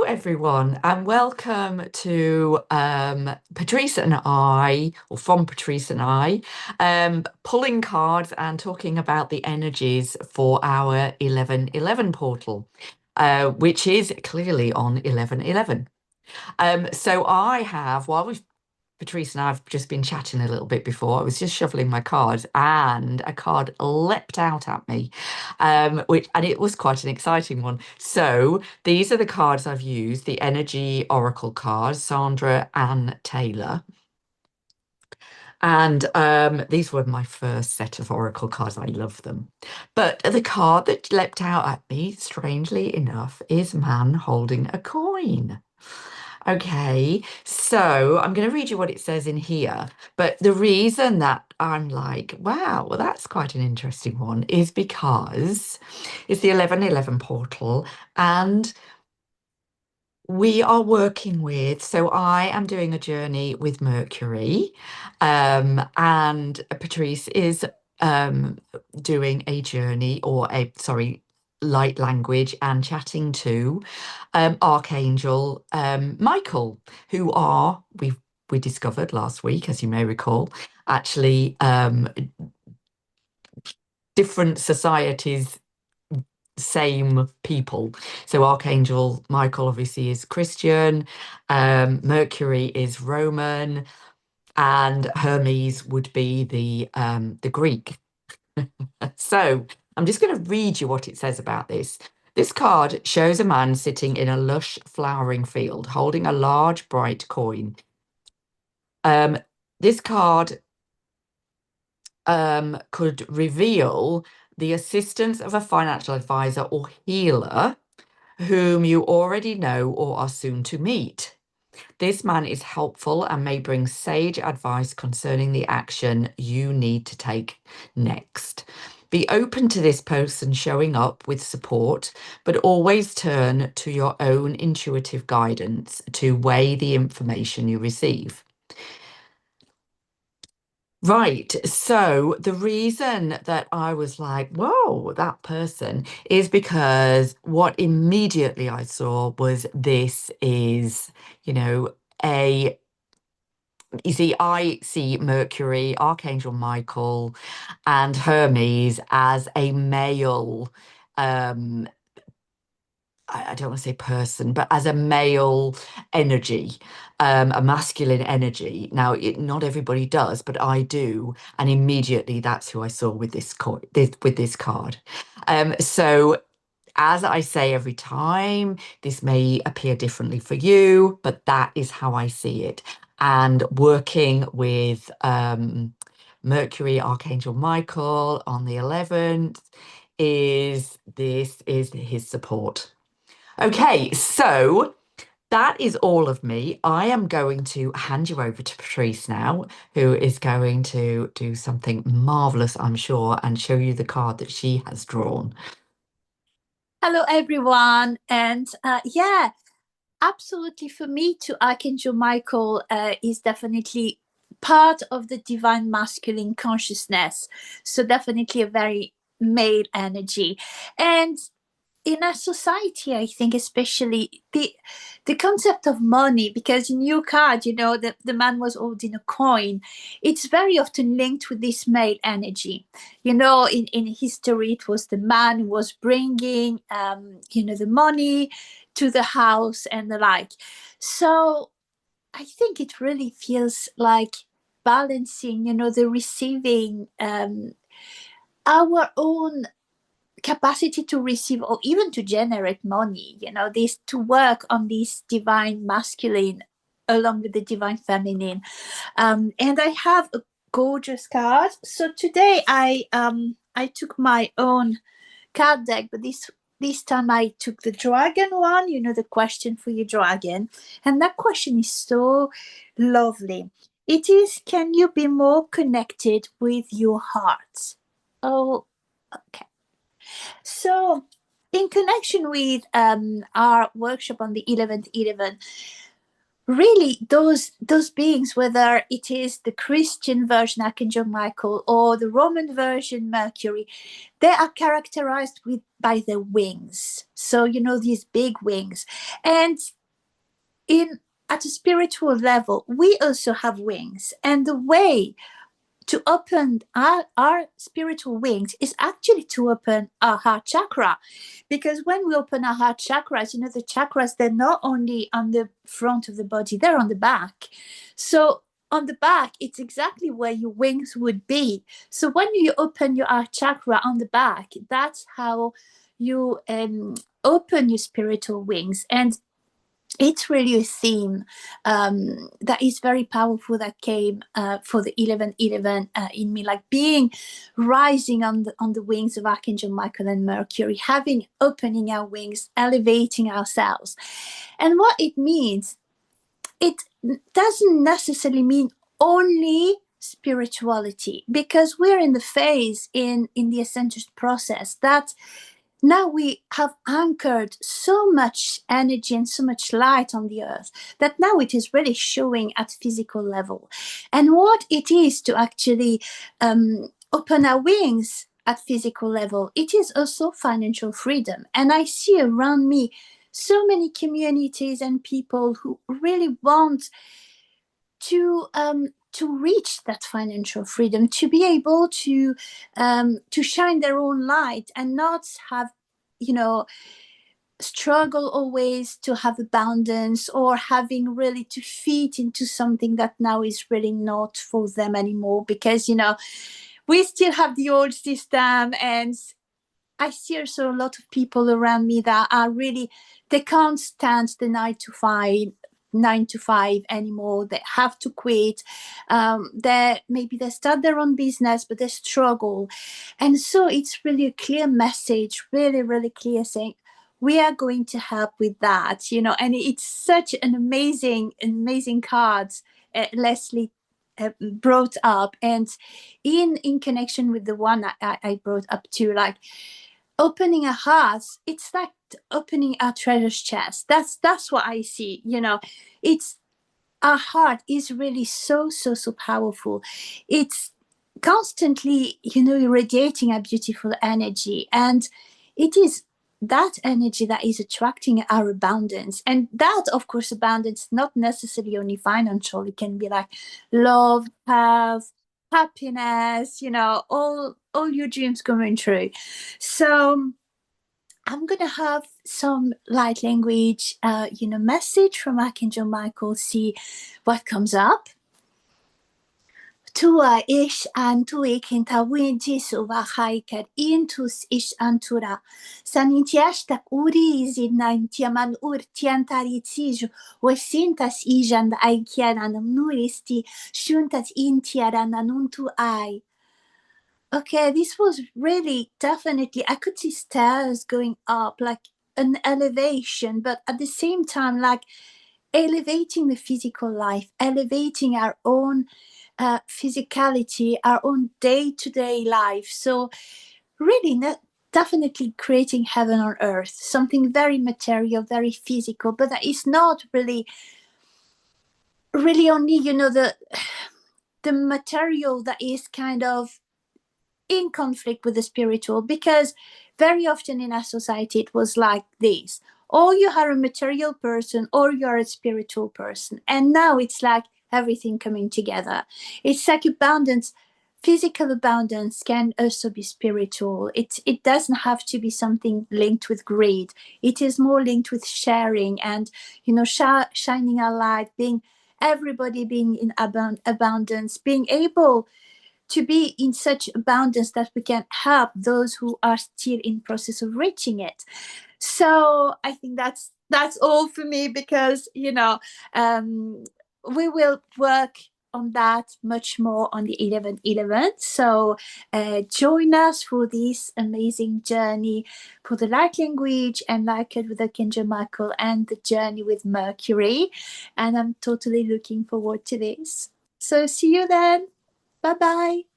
everyone, and welcome to Patrice and I, or from Patrice and I, pulling cards and talking about the energies for our 1111 portal, which is clearly on 1111. So I have, while we've Patrice and I have just been chatting a little bit before. I was just shuffling my cards, and a card leapt out at me, and it was quite an exciting one. So these are the cards I've used: the Energy Oracle cards, Sandra Ann Taylor, and these were my first set of Oracle cards. I love them, but the card that leapt out at me, strangely enough, is man holding a coin. Okay, so I'm going to read you what it says in here. But the reason that I'm like, wow, well, that's quite an interesting one is because it's the 1111 portal, and we are working with, so I am doing a journey with Mercury, and Patrice is doing a journey, or a, sorry, light language, and chatting to Archangel Michael, who are, we discovered last week, as you may recall, actually different societies, same people. So Archangel Michael obviously is Christian, Mercury is Roman, and Hermes would be the Greek. So I'm just going to read you what it says about this. This card shows a man sitting in a lush flowering field holding a large bright coin. This card could reveal the assistance of a financial advisor or healer whom you already know or are soon to meet. This man is helpful and may bring sage advice concerning the action you need to take next. Be open to this person showing up with support, but always turn to your own intuitive guidance to weigh the information you receive. Right. So the reason that I was like, whoa, that person, is because what immediately I saw was this is, you know, a, you see, I see Mercury, Archangel Michael, and Hermes as a male, um, I don't want to say person, but as a male energy, a masculine energy. Now, not everybody does, but I do, and immediately that's who I saw with with this card. So, as I say every time, this may appear differently for you, but that is how I see it. And working with Mercury, Archangel Michael on the 11th is his support. Okay, so that is all of me. I am going to hand you over to Patrice now, who is going to do something marvelous, I'm sure, and show you the card that she has drawn. Hello, everyone. And yeah, absolutely. For me, to Archangel Michael is definitely part of the divine masculine consciousness. So, definitely a very male energy. And in our society, I think especially the concept of money, because in your card, the man was holding a coin. It's very often linked with this male energy. In history, it was the man who was bringing, the money to the house and the like. So I think it really feels like balancing, the receiving, our own capacity to receive or even to generate money, this to work on this divine masculine along with the divine feminine. And I have a gorgeous card. So today I took my own card deck, but this time I took the dragon one, the question for your dragon. And that question is so lovely. It is, can you be more connected with your heart? Oh, okay. So, in connection with our workshop on the 11th 11, really those beings, whether it is the Christian version Archangel Michael or the Roman version Mercury, they are characterized with by their wings. So these big wings, and in at a spiritual level, we also have wings, and the way to open our spiritual wings is actually to open our heart chakra, because when we open our heart chakras, the chakras, they're not only on the front of the body, they're on the back. So on the back, it's exactly where your wings would be. So when you open your heart chakra on the back, that's how you open your spiritual wings. And it's really a theme that is very powerful, that came for the 1111 in me, like being rising on the wings of Archangel Michael and Mercury, having opening our wings, elevating ourselves. And what it means, it doesn't necessarily mean only spirituality, because we're in the phase in the ascension process that now we have anchored so much energy and so much light on the earth that now it is really showing at physical level. And what it is to actually open our wings at physical level, it is also financial freedom. And I see around me so many communities and people who really want to reach that financial freedom, to be able to shine their own light and not have, struggle always to have abundance, or having really to fit into something that now is really not for them anymore, because we still have the old system. And I see also a lot of people around me that are really, they can't stand the 9 to 5 anymore. They have to quit. Maybe they start their own business, but they struggle. And so it's really a clear message, really, really clear, saying we are going to help with that, and it's such an amazing card Lesley brought up, and in connection with the one I brought up too, like opening a heart, it's like opening a treasure chest. That's what I see. It's our heart is really so powerful. It's constantly irradiating a beautiful energy, and it is that energy that is attracting our abundance. And that, of course, abundance, not necessarily only financial, it can be like love, health, happiness, all your dreams coming true. So I'm gonna have some light language, message from Archangel Michael. See what comes up. Tua ish antui kinta winti suvahaiker intus ish antura. Sanintiashtak uri zidnaintiaman urtiantaritsiju, wasintas ijand aikianan nuristi, shuntat intiarananuntu ai. Okay, this was really definitely, I could see stairs going up, like an elevation, but at the same time, like elevating the physical life, elevating our own physicality, our own day-to-day life. So really definitely creating heaven on earth, something very material, very physical, but that is not really only, the material that is kind of in conflict with the spiritual, because very often in our society it was like this: or you are a material person or you're a spiritual person. And now it's like everything coming together. It's like abundance. Physical abundance can also be spiritual. It doesn't have to be something linked with greed. It is more linked with sharing and shining our light, being everybody being in abundance, being able to be in such abundance that we can help those who are still in process of reaching it. So I think that's all for me, because we will work on that much more on the 11/11. So join us for this amazing journey for the light language and like it with Archangel Michael and the journey with Mercury. And I'm totally looking forward to this. So see you then. Bye bye.